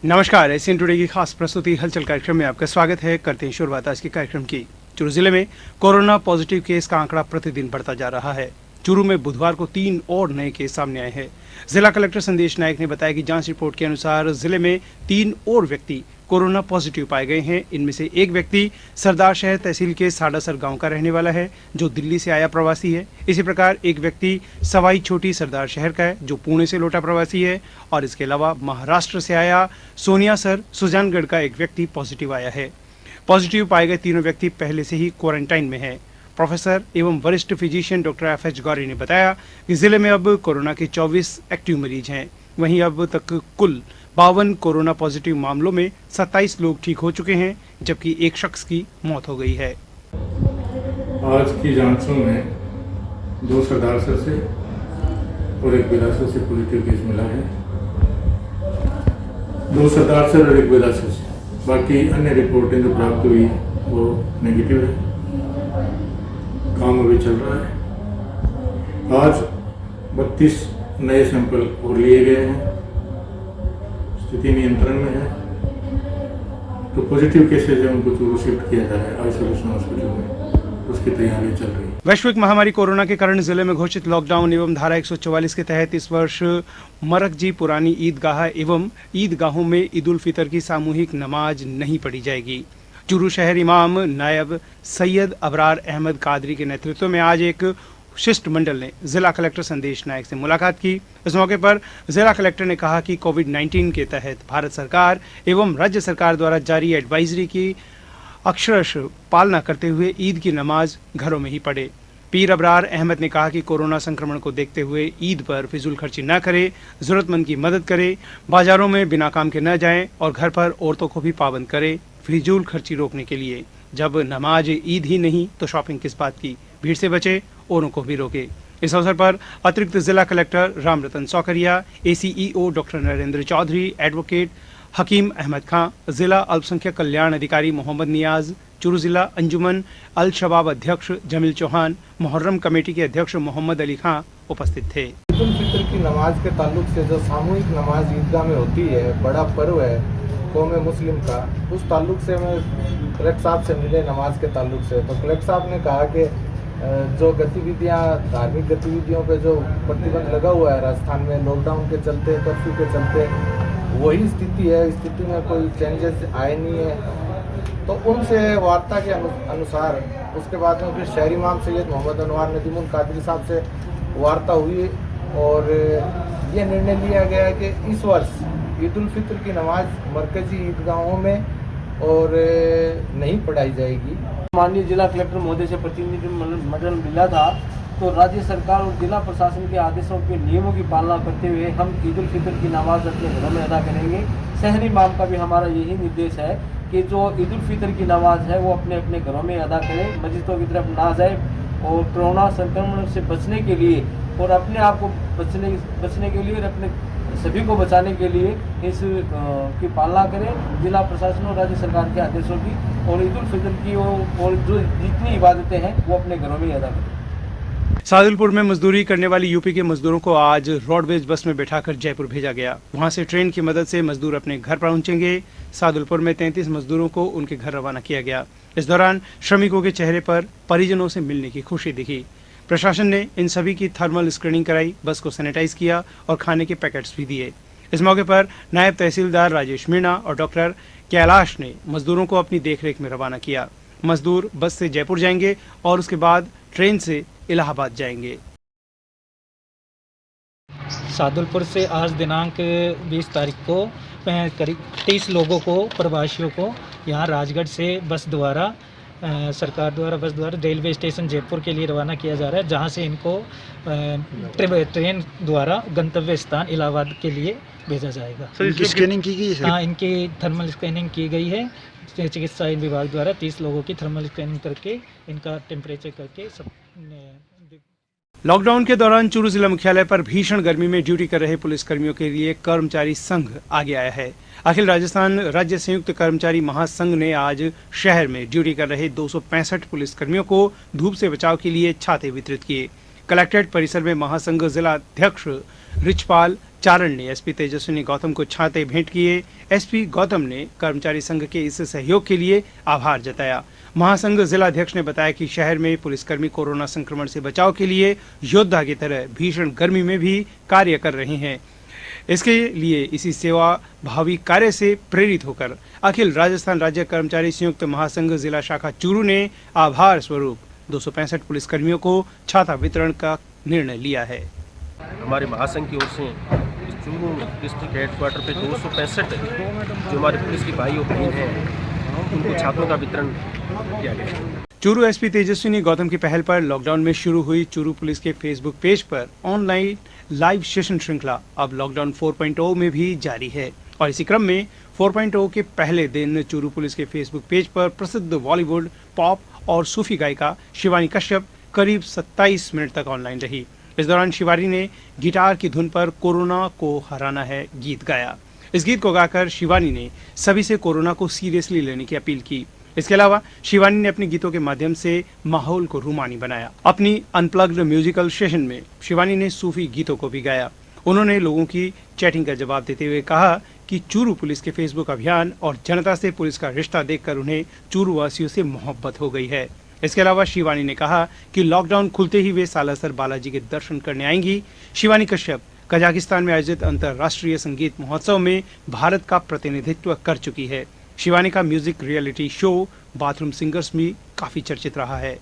नमस्कार, Asian today की खास प्रस्तुति हलचल कार्यक्रम में आपका स्वागत है। करते हैं शुरुआत आज के कार्यक्रम की। चूरू जिले में कोरोना पॉजिटिव केस का आंकड़ा प्रतिदिन बढ़ता जा रहा है। चूरू में बुधवार को 3 और नए केस सामने आए हैं। जिला कलेक्टर संदेश नायक ने बताया कि जांच रिपोर्ट के अनुसार जिले में 3 और व्यक्ति कोरोना पॉजिटिव पाए गए हैं। इनमें से एक व्यक्ति सरदार शहर तहसील के साडासर गांव का रहने वाला है, जो दिल्ली से आया प्रवासी है। इसी प्रकार एक व्यक्ति सवाई छोटी सरदार शहर का है, जो पुणे से लौटा प्रवासी है। और इसके अलावा महाराष्ट्र से आया सोनियासर सुजानगढ़ का एक व्यक्ति पॉजिटिव आया है। पॉजिटिव पाए गए तीनों व्यक्ति पहले से ही क्वारंटाइन में है। प्रोफेसर एवं वरिष्ठ फिजिशियन डॉक्टर FH गौरी ने बताया कि जिले में अब कोरोना के 24 एक्टिव मरीज हैं। वहीं अब तक कुल 52 कोरोना पॉजिटिव मामलों में 27 लोग ठीक हो चुके हैं, जबकि एक शख्स की मौत हो गई है। आज की जांचों में 2 सरदारसर से और एक बिलासपुर से पॉजिटिव केस मिला है। 2 सरदारसर और एक बिलासपुर से, बाकी अन्य रिपोर्टें जो प्राप्त हुई वो नेगेटिव है। काम अभी चल रहा है। आज 32 नए सैंपल और लिए गए हैं। स्थिति नियंत्रण में है। तो पॉजिटिव केसेज है उनको चूरू शिफ्ट किया जा रहा है आइसोलेशन हॉस्पिटल में, उसकी तैयारी चल रही है। वैश्विक महामारी कोरोना के कारण जिले में घोषित लॉकडाउन एवं धारा 144 के तहत इस वर्ष मरकजी पुरानी ईदगाह एवं ईदगाहों में ईद उल फितर की सामूहिक नमाज नहीं पढ़ी जाएगी। चूरू शहर इमाम नायब सैयद अबरार अहमद कादरी के नेतृत्व में आज एक शिष्टमंडल ने जिला कलेक्टर संदेश नायक से मुलाकात की। इस मौके पर जिला कलेक्टर ने कहा कि कोविड-19 के तहत भारत सरकार एवं राज्य सरकार द्वारा जारी एडवाइजरी की अक्षरशः पालना करते हुए ईद की नमाज घरों में ही पढ़े। पीर अबरार अहमद ने कहा कि कोरोना संक्रमण को देखते हुए ईद पर फिजूल खर्ची न करे, जरूरतमंद की मदद करे, बाजारों में बिना काम के न जाएं और घर पर औरतों को भी पाबंद करे फिजूल खर्ची रोकने के लिए। जब नमाज ईद ही नहीं तो शॉपिंग किस बात की। भीड़ से बचे, औरों को भी रोके। इस अवसर पर अतिरिक्त जिला collector Ramratan Saukariya, ACEO doctor Narendra Chaudhary, advocate Hakim Ahmed Khan, जिला अल्पसंख्यक कल्याण अधिकारी मोहम्मद नियाज, चूरू जिला अंजुमन अल शबाब अध्यक्ष जमील चौहान, मुहर्रम कमेटी के अध्यक्ष मोहम्मद अली खां उपस्थित थे। ईद उल फितर की नमाज के ताल्लुक से जो सामूहिक नमाज ईदगाह में होती है, बड़ा पर्व है कौम मुस्लिम का, उस ताल्लुक से मैं कलेक्टर साहब से मिले नमाज के ताल्लुक से। तो कलेक्टर साहब ने कहा कि जो गतिविधियां, धार्मिक गतिविधियों पे जो प्रतिबंध लगा हुआ है राजस्थान में लॉकडाउन के चलते, कर्फ्यू के चलते, वही स्थिति है। स्थिति में कोई चेंजेस आए नहीं है। तो उनसे वार्ता के अनुसार उसके बाद में फिर शहरी इमाम सैयद मोहम्मद अनवार नदीमुल कादरी साहब से वार्ता हुई और ये निर्णय लिया गया कि इस वर्ष ईद उल फितर की नमाज मरकजी ईदगाहों में और नहीं पढ़ाई जाएगी। माननीय जिला कलेक्टर महोदय से प्रतिनिधि मंडल मिला था, तो राज्य सरकार और जिला प्रशासन के आदेशों के नियमों की पालना करते हुए हम ईद उल फितर की नमाज अपने घरों में अदा करेंगे। शहरी इमाम का भी हमारा यही निर्देश है कि जो ईद उल फितर की नमाज है वो अपने अपने घरों में अदा करें, मस्जिदों की तरफ ना जाए और कोरोना संक्रमण से बचने के लिए और अपने आप को बचने के लिए और अपने सभी को बचाने के लिए इस की पालना करें, जिला प्रशासन और राज्य सरकार के आदेशों की, और ईद उल फितर की और जो जितनी इबादतें हैं वो अपने घरों में ही अदा करें। सादुलपुर में मजदूरी करने वाली यूपी के मजदूरों को आज रोडवेज बस में बैठाकर जयपुर भेजा गया। वहां से ट्रेन की मदद से मजदूर अपने घर पहुंचेंगे। सादुलपुर में 33 मजदूरों को उनके घर रवाना किया गया। इस दौरान श्रमिकों के चेहरे पर परिजनों से मिलने की खुशी दिखी। प्रशासन ने इन सभी की थर्मल स्क्रीनिंग कराई, बस को सैनिटाइज किया और खाने के पैकेट्स भी दिए। इस मौके पर नायब तहसीलदार राजेश मीणा और डॉक्टर कैलाश ने मजदूरों को अपनी देखरेख में रवाना किया। मजदूर बस से जयपुर जाएंगे और उसके बाद ट्रेन से इलाहाबाद जाएंगे। सादुलपुर से आज दिनांक 20 तारीख को करीब 30 लोगों को, प्रवासियों को यहाँ राजगढ़ से बस द्वारा सरकार द्वारा बस द्वारा रेलवे स्टेशन जयपुर के लिए रवाना किया जा रहा है, जहाँ से इनको ट्रेन द्वारा गंतव्य स्थान इलाहाबाद के लिए भेजा जाएगा। इनकी स्कैनिंग की गई है? हाँ, इनकी थर्मल स्कैनिंग की गई है। चिकित्सा विभाग द्वारा 30 लोगों की थर्मल स्कैनिंग करके इनका टेम्परेचर करके सब। लॉकडाउन के दौरान चूरू जिला मुख्यालय पर भीषण गर्मी में ड्यूटी कर रहे पुलिसकर्मियों के लिए कर्मचारी संघ आगे आया है। अखिल राजस्थान राज्य संयुक्त कर्मचारी महासंघ ने आज शहर में ड्यूटी कर रहे 265 पुलिसकर्मियों को धूप से बचाव के लिए छाते वितरित किए। कलेक्ट्रेट परिसर में महासंघ जिला अध्यक्ष रिचपाल चारण ने एसपी तेजस्विनी गौतम को छाते भेंट किए। एसपी गौतम ने कर्मचारी संघ के इस सहयोग के लिए आभार जताया। महासंघ जिला अध्यक्ष ने बताया कि शहर में पुलिसकर्मी कोरोना संक्रमण से बचाव के लिए योद्धा की तरह भीषण गर्मी में भी कार्य कर रहे हैं। इसके लिए इसी सेवा भावी कार्य से प्रेरित होकर अखिल राजस्थान राज्य कर्मचारी संयुक्त महासंघ जिला शाखा चूरू ने आभार स्वरूप 265 पुलिसकर्मियों को छाता वितरण का निर्णय लिया है। हमारे महासंघ की ओर से इस चूरू डिस्ट्रिक्ट हेडक्वार्टर पे 265 जो हमारे पुलिस की भाई और बहन हैं उनको छात्रों का वितरण किया गया। चूरू एसपी तेजस्विनी गौतम की पहल पर लॉकडाउन में शुरू हुई चूरू पुलिस के फेसबुक पेज पर ऑनलाइन लाइव सेशन श्रृंखला अब लॉकडाउन 4.0 में भी जारी है और इसी क्रम में 4.0 के पहले दिन चूरू पुलिस के फेसबुक पेज पर प्रसिद्ध बॉलीवुड, पॉप और सूफी गायिका शिवानी कश्यप करीब 27 मिनट तक ऑनलाइन रही। इस दौरान शिवानी ने गिटार की धुन पर कोरोना को हराना है गीत गाया। इस गीत को गाकर शिवानी ने सभी से कोरोना को सीरियसली लेने की अपील की। इसके अलावा शिवानी ने अपने गीतों के माध्यम से माहौल को रूमानी बनाया। अपनी अनप्लग्ड म्यूजिकल सेशन में शिवानी ने सूफी गीतों को भी गाया। उन्होंने लोगों की चैटिंग का जवाब देते हुए कहा कि चूरू पुलिस के फेसबुक अभियान और जनता से पुलिस का रिश्ता देखकर उन्हें चूरू वासियों से मोहब्बत हो गई है। इसके अलावा शिवानी ने कहा कि लॉकडाउन खुलते ही वे सालासर बालाजी के दर्शन करने आएंगी। शिवानी कश्यप कजाकिस्तान में आयोजित अंतर्राष्ट्रीय संगीत महोत्सव में भारत का प्रतिनिधित्व कर चुकी है। शिवानी का music reality show bathroom singers भी काफी चर्चित रहा है।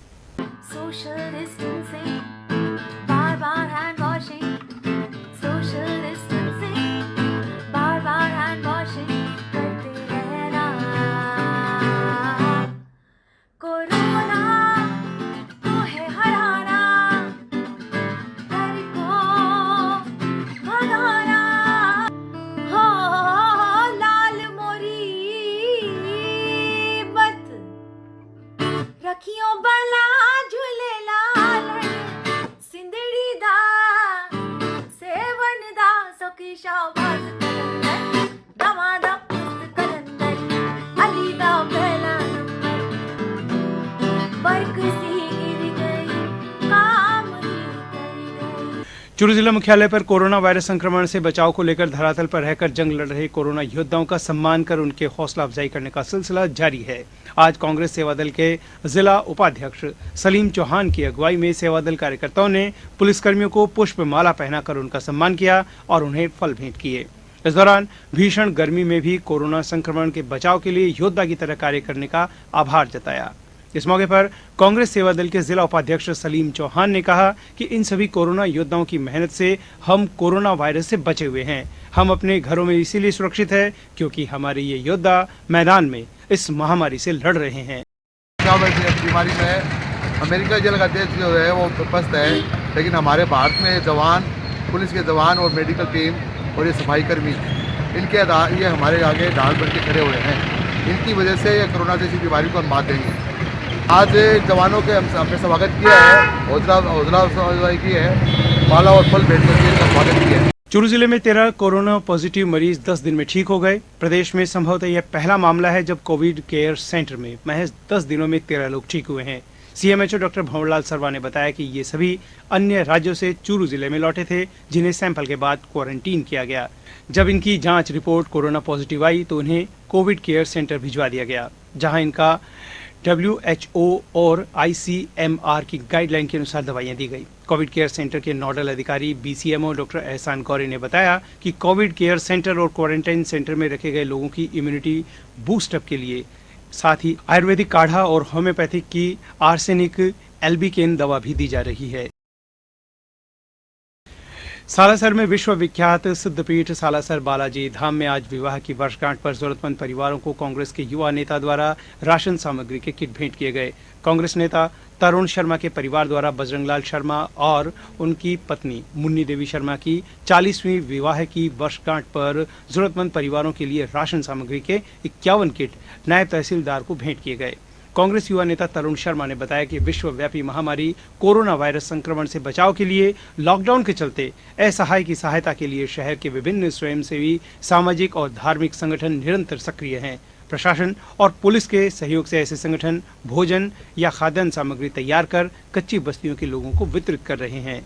चूरू जिला मुख्यालय पर कोरोना वायरस संक्रमण से बचाव को लेकर धरातल पर रहकर जंग लड़ रहे कोरोना योद्धाओं का सम्मान कर उनके हौसला अफजाई करने का सिलसिला जारी है। आज कांग्रेस सेवादल के जिला उपाध्यक्ष सलीम चौहान की अगुवाई में सेवादल कार्यकर्ताओं ने पुलिसकर्मियों को पुष्पमाला पहनाकर उनका सम्मान किया और उन्हें फल भेंट किए। इस दौरान भीषण गर्मी में भी कोरोना संक्रमण के बचाव के लिए योद्धा की तरह कार्य करने का आभार जताया। इस मौके पर कांग्रेस सेवा दल के जिला उपाध्यक्ष सलीम चौहान ने कहा कि इन सभी कोरोना योद्धाओं की मेहनत से हम कोरोना वायरस से बचे हुए हैं। हम अपने घरों में इसीलिए सुरक्षित है क्योंकि हमारे ये योद्धा मैदान में इस महामारी से लड़ रहे हैं। बीमारी में अमेरिका जल का देश जो है वो पस्त है, लेकिन हमारे भारत में जवान, पुलिस के जवान और मेडिकल टीम और ये सफाई कर्मी इनके ये हमारे आगे ढाल बन के खड़े हुए हैं। इनकी वजह से ये कोरोना जैसी बीमारी को हम मात देंगे। आज जवानों के हमने स्वागत किया है, हौसला अफजाई की है, माला और फल भेंट करके इनका स्वागत किया है। चूरू जिले में 13 कोरोना पॉजिटिव मरीज 10 दिन में ठीक हो गए। प्रदेश में संभवतः यह पहला मामला है जब कोविड केयर सेंटर में महज 10 दिनों में 13 लोग ठीक हुए हैं। सीएमएचओ डॉक्टर भंवरलाल सरवा ने बताया कि ये सभी अन्य राज्यों से चूरू जिले में लौटे थे, जिन्हें सैंपल के बाद क्वारंटीन किया गया। जब इनकी जांच रिपोर्ट कोरोना पॉजिटिव आई तो उन्हें कोविड केयर सेंटर भिजवा दिया गया, जहां इनका WHO और ICMR की गाइडलाइन के अनुसार दवाइयां दी गई। कोविड केयर सेंटर के नोडल अधिकारी BCMO डॉक्टर एहसान गौरी ने बताया कि कोविड केयर सेंटर और क्वारंटाइन सेंटर में रखे गए लोगों की इम्यूनिटी बूस्टअप के लिए साथ ही आयुर्वेदिक काढ़ा और होम्योपैथिक की आर्सेनिक एल्बिकेन दवा भी दी जा रही है। सालासर में विश्व विख्यात सिद्धपीठ सालासर बालाजी धाम में आज विवाह की वर्षगांठ पर जरूरतमंद परिवारों को कांग्रेस के युवा नेता द्वारा राशन सामग्री के किट भेंट किए गए। कांग्रेस नेता तरुण शर्मा के परिवार द्वारा बजरंगलाल शर्मा और उनकी पत्नी मुन्नी देवी शर्मा की 40वीं विवाह की वर्षगांठ पर जरूरतमंद परिवारों के लिए राशन सामग्री के 51 किट नायब तहसीलदार को भेंट किए गए। कांग्रेस युवा नेता तरुण शर्मा ने बताया कि विश्वव्यापी महामारी कोरोना वायरस संक्रमण से बचाव के लिए लॉकडाउन के चलते असहाय की सहायता के लिए शहर के विभिन्न स्वयंसेवी, सामाजिक और धार्मिक संगठन निरंतर सक्रिय हैं। प्रशासन और पुलिस के सहयोग से ऐसे संगठन भोजन या खाद्यान्न सामग्री तैयार कर कच्ची बस्तियों के लोगों को वितरित कर रहे हैं।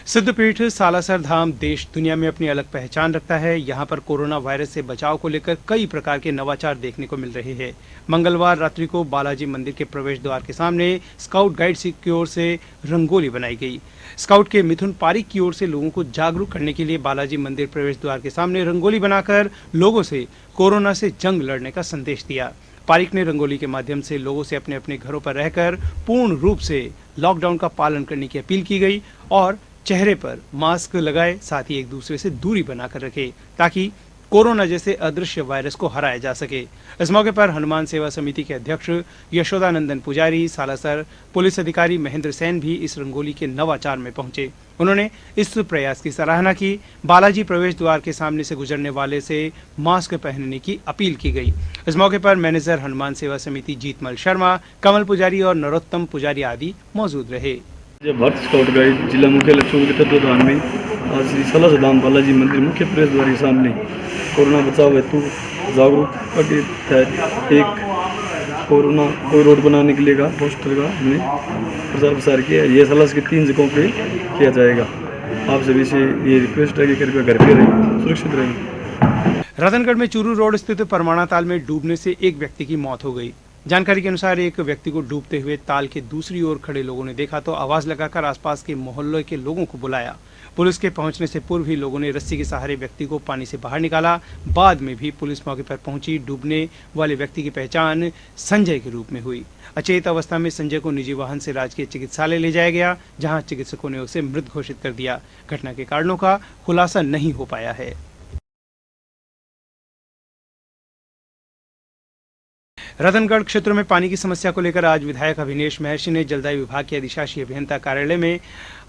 सिद्धपीठ सालासर धाम देश दुनिया में अपनी अलग पहचान रखता है। यहाँ पर कोरोना वायरस से बचाव को लेकर कई प्रकार के नवाचार देखने को मिल रहे हैं। मंगलवार रात्रि को बालाजी मंदिर के प्रवेश द्वार के सामने स्काउट गाइड की ओर से रंगोली बनाई गई। स्काउट के मिथुन पारिक की ओर से लोगों को जागरूक करने के लिए बालाजी मंदिर प्रवेश द्वार के सामने रंगोली बनाकर लोगों से कोरोना से जंग लड़ने का संदेश दिया। पारिक ने रंगोली के माध्यम से लोगों से अपने अपने घरों पर रहकर पूर्ण रूप से लॉकडाउन का पालन करने की अपील की गई और चेहरे पर मास्क लगाए, साथ ही एक दूसरे से दूरी बनाकर रखे ताकि कोरोना जैसे अदृश्य वायरस को हराया जा सके। इस मौके पर हनुमान सेवा समिति के अध्यक्ष यशोदानंदन पुजारी, सालासर पुलिस अधिकारी महेंद्र सेन भी इस रंगोली के नवाचार में पहुंचे। उन्होंने इस प्रयास की सराहना की। बालाजी प्रवेश द्वार के सामने से गुजरने वाले से मास्क पहनने की अपील की गई। इस मौके पर मैनेजर हनुमान सेवा समिति जीतमल शर्मा, कमल पुजारी और नरोत्तम पुजारी आदि मौजूद रहे। भारत स्काउट गाइड जिला मुख्यालय चूरू के तत्वाधान में आज श्री सालासर धाम बालाजी मंदिर मुख्य प्रवेश द्वार के सामने कोरोना बचाव हेतु जागरूकता के तहत एक कोरोना रोड बनाने के लिए का पोस्टर का हमने प्रचार प्रसार किया। यह सालासर के 3 जगहों पे किया जाएगा। आप सभी से ये रिक्वेस्ट है कि कृपया घर पे रहें, सुरक्षित रहें। रतनगढ़ में चूरू रोड स्थित परमाणा ताल में डूबने से एक व्यक्ति की मौत हो गई। जानकारी के अनुसार एक व्यक्ति को डूबते हुए ताल के दूसरी ओर खड़े लोगों ने देखा तो आवाज लगाकर आसपास के मोहल्ले के लोगों को बुलाया। पुलिस के पहुंचने से पूर्व ही लोगों ने रस्सी के सहारे व्यक्ति को पानी से बाहर निकाला। बाद में भी पुलिस मौके पर पहुंची। डूबने वाले व्यक्ति की पहचान संजय के रूप में हुई। अचेत अवस्था में संजय को निजी वाहन से राजकीय चिकित्सालय ले जाया गया, जहां चिकित्सकों ने उसे मृत घोषित कर दिया। घटना के कारणों का खुलासा नहीं हो पाया है। रतनगढ़ क्षेत्र में पानी की समस्या को लेकर आज विधायक अभिनेश महर्षि ने जलदाय विभाग के अधिशासी अभियंता कार्यालय में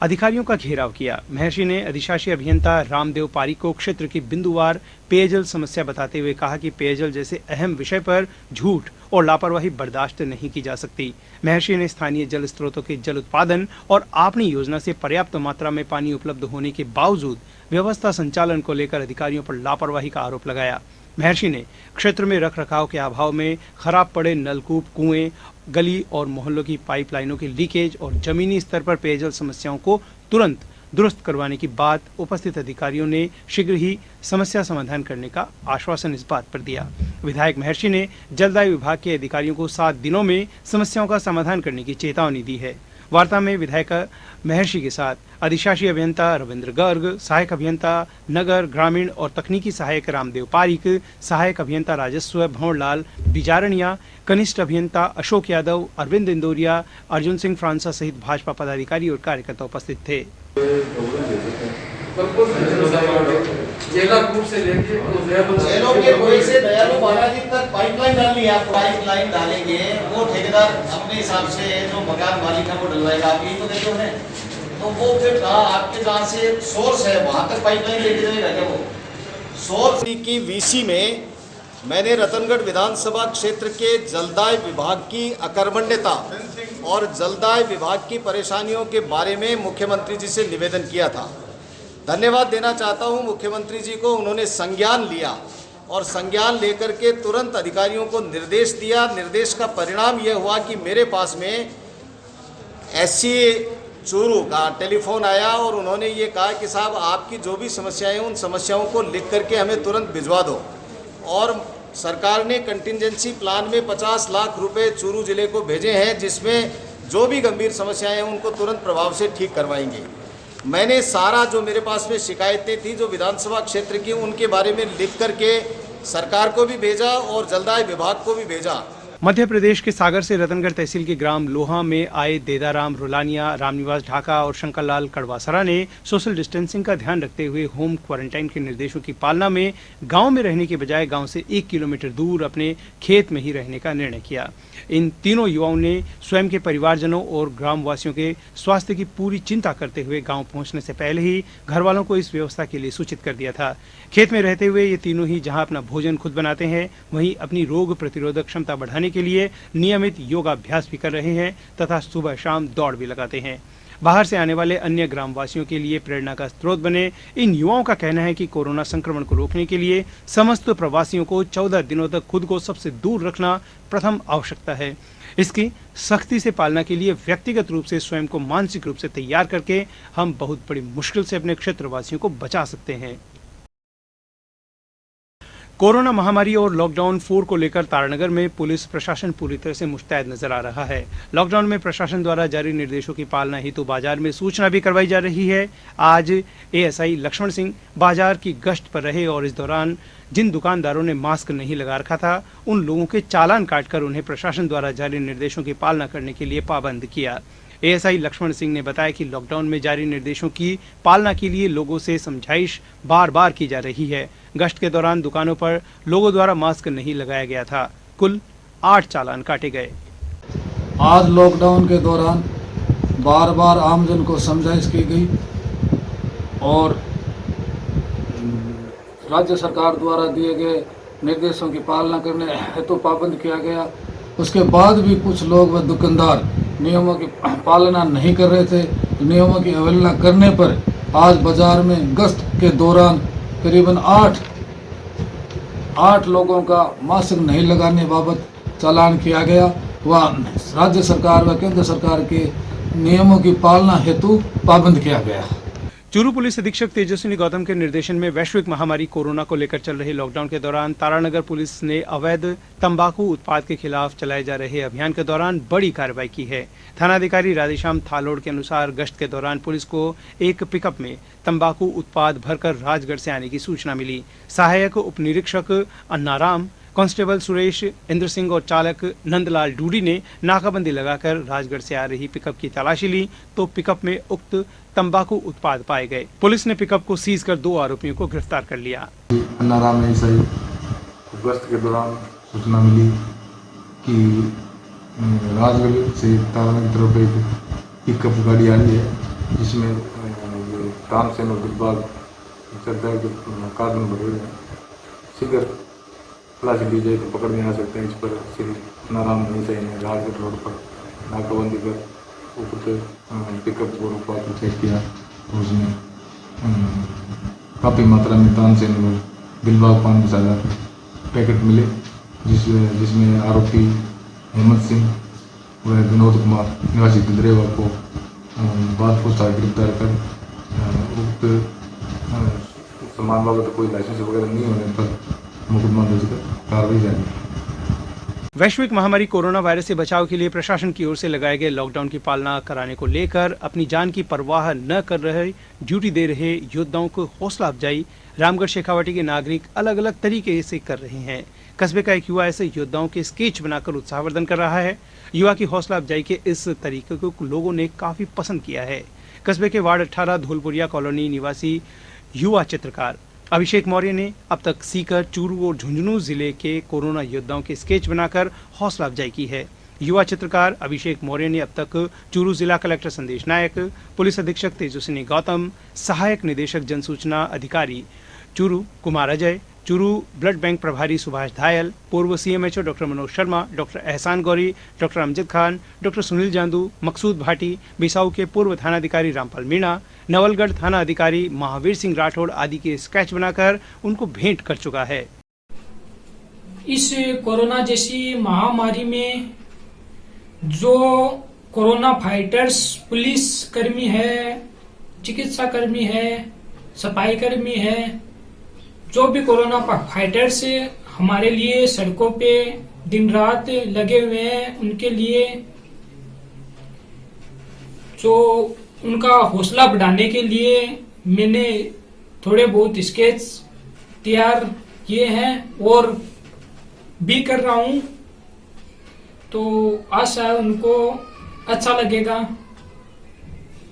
अधिकारियों का घेराव किया। महर्षि ने अधिशासी अभियंता रामदेव पारिक को क्षेत्र की बिंदुवार पेयजल समस्या बताते हुए कहा कि पेयजल जैसे अहम विषय पर झूठ और लापरवाही बर्दाश्त नहीं की जा सकती। महर्षि ने स्थानीय जल स्रोतों के जल उत्पादन और आपनी योजना से पर्याप्त मात्रा में पानी उपलब्ध होने के बावजूद व्यवस्था संचालन को लेकर अधिकारियों पर लापरवाही का आरोप लगाया। महर्षि ने क्षेत्र में रखरखाव के अभाव में खराब पड़े नलकूप, कुएं, गली और मोहल्लों की पाइपलाइनों के लीकेज और जमीनी स्तर पर पेयजल समस्याओं को तुरंत दुरुस्त करवाने की बात उपस्थित अधिकारियों ने शीघ्र ही समस्या समाधान करने का आश्वासन इस बात पर दिया। विधायक महर्षि ने जलदाय विभाग के अधिकारियों को 7 दिनों में समस्याओं का समाधान करने की चेतावनी दी है। वार्ता में विधायक महर्षि के साथ अधिशासी अभियंता रविंद्र गर्ग, सहायक अभियंता नगर ग्रामीण और तकनीकी सहायक रामदेव पारिक, सहायक अभियंता राजस्व भंवरलाल बिजारणिया, कनिष्ठ अभियंता अशोक यादव, अरविंद इंदौरिया, अर्जुन सिंह फ्रांसा सहित भाजपा पदाधिकारी और कार्यकर्ता उपस्थित थे। जेलों के कोई से दयालु बालाजी तक पाइपलाइन डालनी है। आप पाइपलाइन डालेंगे, वो ठेकेदार अपने हिसाब से जो मकान मालिक है वो डलवाएगा। आप यही तो देखो है, तो वो फिर आपके जहाँ से सोर्स है वहाँ तक पाइपलाइन लेके जाएगा क्या? वो सोर्स की वीसी में मैंने रतनगढ़ विधानसभा क्षेत्र के जलदाय विभाग की अकर्मण्यता और जलदाय विभाग की परेशानियों के बारे में मुख्यमंत्री जी से निवेदन किया था। धन्यवाद देना चाहता हूं मुख्यमंत्री जी को। उन्होंने संज्ञान लिया और संज्ञान लेकर के तुरंत अधिकारियों को निर्देश दिया। निर्देश का परिणाम यह हुआ कि मेरे पास में एससी चूरू का टेलीफोन आया और उन्होंने ये कहा कि साहब आपकी जो भी समस्याएं हैं उन समस्याओं को लिख करके हमें तुरंत भिजवा दो। और सरकार ने कंटिजेंसी प्लान में 50 लाख रुपए चूरू जिले को भेजे हैं, जिसमें जो भी गंभीर समस्याएं हैं उनको तुरंत प्रभाव से ठीक करवाएंगे। मैंने सारा जो मेरे पास में शिकायतें थी जो विधानसभा क्षेत्र की, उनके बारे में लिख करके सरकार को भी भेजा और जलदाय विभाग को भी भेजा। मध्य प्रदेश के सागर से रतनगढ़ तहसील के ग्राम लोहा में आए देदाराम रोलानिया, रामनिवास ढाका और शंकरलाल कड़वासरा ने सोशल डिस्टेंसिंग का ध्यान रखते हुए होम क्वारंटाइन के निर्देशों की पालना में गांव में रहने के बजाय गांव से 1 किलोमीटर दूर अपने खेत में ही रहने का निर्णय किया। इन तीनों युवाओं ने स्वयं के परिवारजनों और ग्रामवासियों के स्वास्थ्य की पूरी चिंता करते हुए गांव पहुंचने से पहले ही घर वालों को इस व्यवस्था के लिए सूचित कर दिया था। खेत में रहते हुए ये तीनों ही जहां अपना भोजन खुद बनाते हैं, वहीं अपनी रोग प्रतिरोधक क्षमता बढ़ाने के लिए नियमित योगाभ्यास भी कर रहे हैं तथा सुबह शाम दौड़ भी लगाते हैं। बाहर से आने वाले अन्य ग्रामवासियों के लिए प्रेरणा का स्रोत बने। इन युवाओं का कहना है कि कोरोना संक्रमण को रोकने के लिए समस्त प्रवासियों को 14 दिनों तक खुद को सबसे दूर रखना प्रथम आवश्यकता है। इसकी सख्ती से पालना के लिए व्यक्तिगत रूप से स्वयं को मानसिक रूप से तैयार करके हम बहुत बड़ी मुश्किल से अपने क्षेत्रवासियों को बचा सकते हैं। कोरोना महामारी और लॉकडाउन 4 को लेकर तारानगर में पुलिस प्रशासन पूरी तरह से मुस्तैद नजर आ रहा है। लॉकडाउन में प्रशासन द्वारा जारी निर्देशों की पालना हेतु बाजार में सूचना भी करवाई जा रही है। आज एएसआई लक्ष्मण सिंह बाजार की गश्त पर रहे और इस दौरान जिन दुकानदारों ने मास्क नहीं लगा रखा था उन लोगों के चालान काटकर उन्हें प्रशासन द्वारा जारी निर्देशों की पालना करने के लिए पाबंद किया। एएसआई लक्ष्मण सिंह ने बताया कि लॉकडाउन में जारी निर्देशों की पालना के लिए लोगों से समझाइश बार बार की जा रही है। गश्त के दौरान दुकानों पर लोगों द्वारा मास्क नहीं लगाया गया था। कुल 8 चालान काटे गए। आज लॉकडाउन के दौरान बार बार आमजन को समझाइश की गई और राज्य सरकार द्वारा दिए गए निर्देशों की पालना करने हेतु पाबंद किया गया। उसके बाद भी कुछ लोग व दुकानदार नियमों की पालना नहीं कर रहे थे। नियमों की अवहेलना करने पर आज बाजार में गश्त के दौरान करीबन 8 लोगों का मास्क नहीं लगाने बाबत चालान किया गया व राज्य सरकार व केंद्र सरकार के नियमों की पालना हेतु पाबंद किया गया। चूरू पुलिस अधीक्षक तेजस्विनी गौतम के निर्देशन में वैश्विक महामारी कोरोना को लेकर चल रहे लॉकडाउन के दौरान तारानगर पुलिस ने अवैध तंबाकू उत्पाद के खिलाफ चलाए जा रहे अभियान के दौरान बड़ी कार्रवाई की है। थानाधिकारी राधेश्याम थालोड़ के अनुसार गश्त के दौरान पुलिस को एक पिकअप में तंबाकू उत्पाद भरकर राजगढ़ से आने की सूचना मिली। सहायक उप निरीक्षक अन्नाराम, कांस्टेबल सुरेश, इंद्र सिंह और चालक नंदलाल डूडी ने नाकाबंदी लगाकर राजगढ़ से आ रही पिकअप की तलाशी ली तो पिकअप में उक्त तंबाकू उत्पाद पाए गए। पुलिस ने पिकअप को सीज कर 2 आरोपियों को गिरफ्तार कर लिया। अन्नाराम एएसआई गश्त के दौरान सूचना मिली कि राजगढ़ से तारानगर की तरफ एक पिकअप गाड़ी आई है जिसमें तानसेन और दिलबाग कार्बन भरे हुए हैं। सीकर तलाशी ली जाए तो पकड़ने आ सकते हैं। इस पर श्री नारायण एएसआई ने राजगढ़ रोड पर नाकाबंदी कर ऊपर पिकअप को रुकवा कर चेक किया तो उसमें काफ़ी मात्रा में तानसेन और दिलबाग पान मसाला पैकेट मिले जिसमें आरोपी हेमंत सिंह व विनोद कुमार निवासी दुधरेवा को बाद पूछताछ गिरफ्तार कर उक्त सामान बाबत कोई लाइसेंस वगैरह नहीं होने पर मुकदमा दर्ज कर कार्रवाई जारी है। वैश्विक महामारी कोरोना वायरस से बचाव के लिए प्रशासन की ओर से लगाए गए लॉकडाउन की पालना कराने को लेकर अपनी जान की परवाह न कर रहे ड्यूटी दे रहे योद्धाओं को हौसला अफजाई रामगढ़ शेखावाटी के नागरिक अलग अलग तरीके से कर रहे हैं। कस्बे का एक युवा ऐसे योद्धाओं के स्केच बनाकर उत्साहवर्धन कर रहा है। युवा की हौसला अफजाई के इस तरीके को लोगों ने काफी पसंद किया है। कस्बे के वार्ड 18 धौलपुरिया कॉलोनी निवासी युवा चित्रकार अभिषेक मौर्य ने अब तक सीकर, चूरू और झुंझुनू जिले के कोरोना योद्धाओं के स्केच बनाकर हौसला अफजाई की है। युवा चित्रकार अभिषेक मौर्य ने अब तक चूरू जिला कलेक्टर संदेश नायक, पुलिस अधीक्षक तेजस्विनी गौतम, सहायक निदेशक जनसूचना अधिकारी चूरू कुमार अजय, चूरू ब्लड बैंक प्रभारी सुभाष धायल, पूर्व CMHO doctor Manoj Sharma, doctor एहसान गौरी, डॉक्टर अमजद खान, डॉक्टर सुनील जांदू, मकसूद भाटी, बिसाऊ के पूर्व थानाधिकारी रामपाल मीणा, नवलगढ़ थाना अधिकारी महावीर सिंह राठौड़ आदि के स्केच बनाकर उनको भेंट कर चुका है। इस कोरोना जैसी महामारी में जो कोरोना फाइटर्स पुलिस कर्मी है, चिकित्सा कर्मी है, सफाई कर्मी है, जो भी कोरोना फाइटर्स हमारे लिए सड़कों पे दिन रात लगे हुए हैं, उनके लिए जो उनका हौसला बढ़ाने के लिए मैंने थोड़े बहुत स्केच तैयार किए हैं और भी कर रहा हूं, तो आशा है उनको अच्छा लगेगा।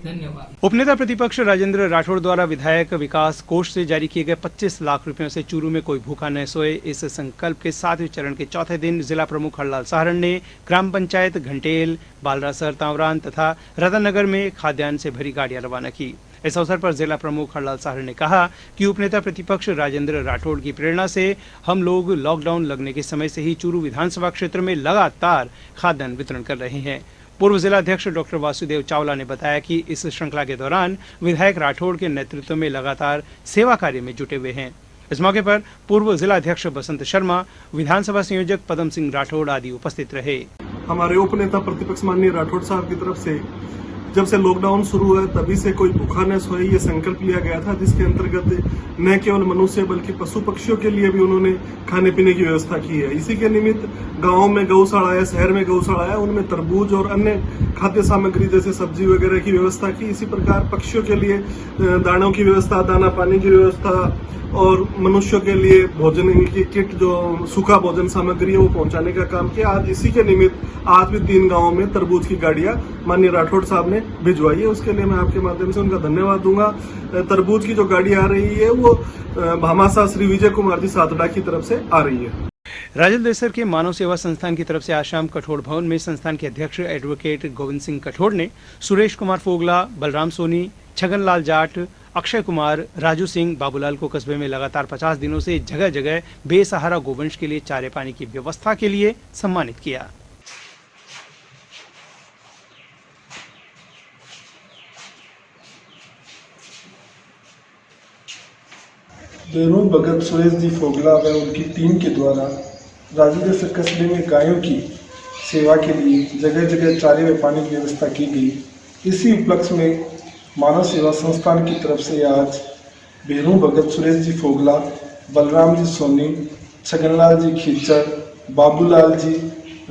धन्यवाद। उपनेता प्रतिपक्ष राजेंद्र राठौड़ द्वारा विधायक विकास कोष से जारी किए गए 25 लाख रुपयों से चूरू में कोई भूखा न सोए इस संकल्प के 7वें चरण के चौथे दिन जिला प्रमुख हरलाल साहरण ने ग्राम पंचायत घंटेल, बालरासर, तावरान तथा रतननगर में खाद्यान्न से भरी गाड़ियां रवाना की। इस अवसर पर जिला प्रमुख हरलाल साहरण ने कहा कि उपनेता प्रतिपक्ष राजेंद्र राठौड़ की प्रेरणा से हम लोग लॉकडाउन लगने के समय से ही चूरू विधानसभा क्षेत्र में लगातार खाद्यान्न वितरण कर रहे हैं। पूर्व जिला अध्यक्ष डॉक्टर वासुदेव चावला ने बताया कि इस श्रृंखला के दौरान विधायक राठौड़ के नेतृत्व में लगातार सेवा कार्य में जुटे हुए हैं। इस मौके पर पूर्व जिला अध्यक्ष बसंत शर्मा, विधानसभा संयोजक पदम सिंह राठौड़ आदि उपस्थित रहे। हमारे उपनेता प्रतिपक्ष माननीय राठौड़ साहब की तरफ से जब से लॉकडाउन शुरू हुआ तभी से कोई भूखा न सोए ये संकल्प लिया गया था, जिसके अंतर्गत न केवल मनुष्य बल्कि पशु पक्षियों के लिए भी उन्होंने खाने पीने की व्यवस्था की है। इसी के निमित्त गाँव में गौशाला है, शहर में गौशाला है, उनमें तरबूज और अन्य खाद्य सामग्री जैसे सब्जी वगैरह की व्यवस्था की। इसी प्रकार पक्षियों के लिए दानों की व्यवस्था, दाना पानी की व्यवस्था और मनुष्यों के लिए भोजन की किट, जो सूखा भोजन सामग्री है वो पहुंचाने का काम किया। आज इसी के निमित्त आज भी 3 गांवों में तरबूज की गाड़ियां माननीय राठौड़ साहब ने भिजवाई है। उसके लिए मैं आपके माध्यम से उनका धन्यवाद दूंगा। तरबूज की जो गाड़ी आ रही है वो भामाशाह श्री विजय कुमार जी सातड़ा की तरफ से आ रही है। राजद देसर के मानव सेवा संस्थान की तरफ से आज शाम कठोर भवन में संस्थान के अध्यक्ष एडवोकेट गोविंद सिंह कठोर ने सुरेश कुमार फोगला, बलराम सोनी, छगनलाल जाट, अक्षय कुमार, राजू सिंह, बाबूलाल को कस्बे में लगातार 50 दिनों से जगह जगह बेसहारा गोवंश के लिए चारे पानी की व्यवस्था के लिए सम्मानित किया। बेरू भगत सुरेश जी फोगला व उनकी टीम के द्वारा राजदेसर कस्बे में गायों की सेवा के लिए जगह जगह चारे व पानी की व्यवस्था की गई। इसी उपलक्ष्य में मानव सेवा संस्थान की तरफ से आज बेरू भगत सुरेश जी फोगला, बलराम जी सोनी, छगनलाल जी खीचड़, बाबूलाल जी,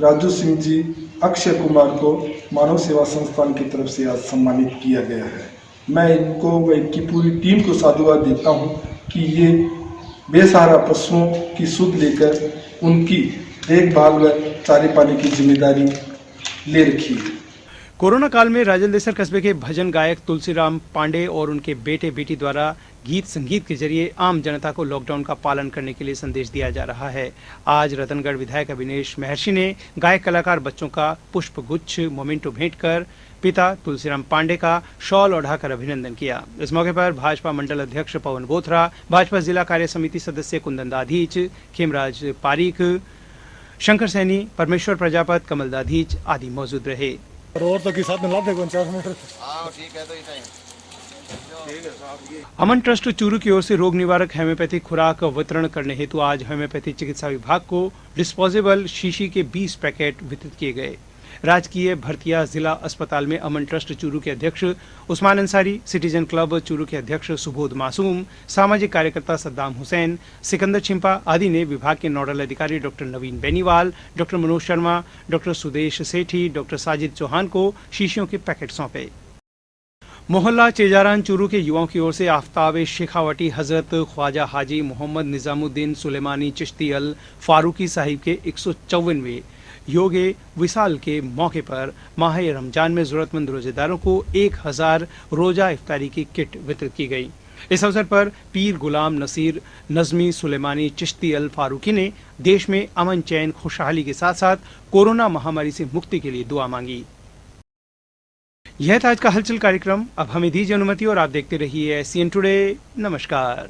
राजू सिंह जी, अक्षय कुमार को मानव सेवा संस्थान की तरफ से आज सम्मानित किया गया है। मैं इनको व इनकी पूरी टीम को साधुवाद देता हूँ कि ये बेसहारा पशुओं की सुध लेकर उनकी देखभाल व चारे पानी की जिम्मेदारी ले रखी है। कोरोना काल में राजदेसर कस्बे के भजन गायक तुलसीराम पांडे और उनके बेटे बेटी द्वारा गीत संगीत के जरिए आम जनता को लॉकडाउन का पालन करने के लिए संदेश दिया जा रहा है। आज रतनगढ़ विधायक अविनेश महर्षि ने गायक कलाकार बच्चों का पुष्प गुच्छ मोमेंटो भेंट कर पिता तुलसीराम पांडे का शॉल ओढ़ाकर अभिनंदन किया। इस मौके पर भाजपा मंडल अध्यक्ष पवन बोथरा, भाजपा जिला कार्य समिति सदस्य कुंदन दाधीच, खेमराज पारीक, शंकर सैनी, परमेश्वर प्रजापत, कमल दाधीच आदि मौजूद रहे। और तो साथ में लाभ 50 मीटर। ठीक है, तो अमन ट्रस्ट चूरू की ओर से रोग निवारक होम्योपैथिक खुराक वितरण करने हेतु आज होम्योपैथी चिकित्सा विभाग को डिस्पोजेबल शीशी के 20 पैकेट वितरित किए गए। राजकीय भरतिया जिला अस्पताल में अमन ट्रस्ट चूरू के अध्यक्ष उस्मान अंसारी, सिटीजन क्लब चूरू के अध्यक्ष सुबोध मासूम, सामाजिक कार्यकर्ता सद्दाम हुसैन, सिकंदर छिंपा आदि ने विभाग के नोडल अधिकारी डॉक्टर नवीन बेनीवाल, डॉक्टर मनोज शर्मा, डॉक्टर सुदेश सेठी, डॉक्टर साजिद चौहान को शीशियों के पैकेट सौंपे। मोहल्ला चेजारान चूरू के युवाओं की ओर से आफ्ताब शेखावटी हजरत ख्वाजा हाजी मोहम्मद निजामुद्दीन सुलेमानी चिश्ती अल फारूकी साहिब के 154वें योगे विसाल के मौके पर माह रमजान में जरूरतमंद रोजेदारों को 1000 रोजा इफ्तारी की किट वितरित की गई। इस अवसर पर पीर गुलाम नसीर नजमी सुलेमानी चिश्ती अल फारूकी ने देश में अमन चैन खुशहाली के साथ साथ कोरोना महामारी से मुक्ति के लिए दुआ मांगी। यह था आज का हलचल कार्यक्रम। अब हमें दीजिए अनुमति और आप देखते रहिए SCN टुडे। नमस्कार।